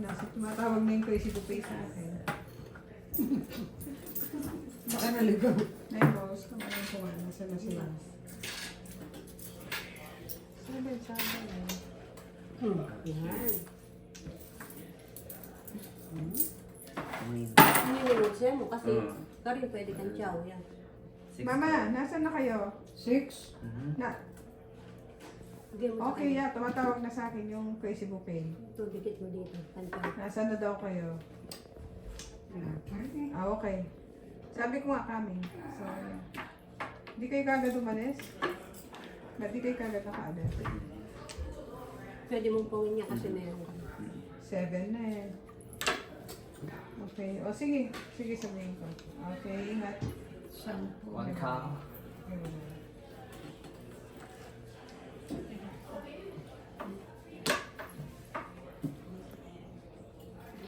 Tumatawag na yung crazy to pay sa akin. Baka naligaw. Nay, boss. Kung anong kuha. Nasa na sila. Sabi. Yan. Amin. Hindi siya mo kasi karin pwede kang chow yan. Mama, nasan na kayo? 6? Na, Hindi mo okay, yeah. Tumatawag na sa akin yung crazy bouquet. Ito, dikit mo dito. Kanta. Nasaan na daw kayo? Okay. Sabi ko nga coming. So, hindi kayo kagad umalis? Ba't di kayo kagad nakaagad? Pwede mong pawin niya kasi meron ka. 7 na eh. Okay. O sige. Sige, sabihin ko. Okay, ingat. One cow. Okay.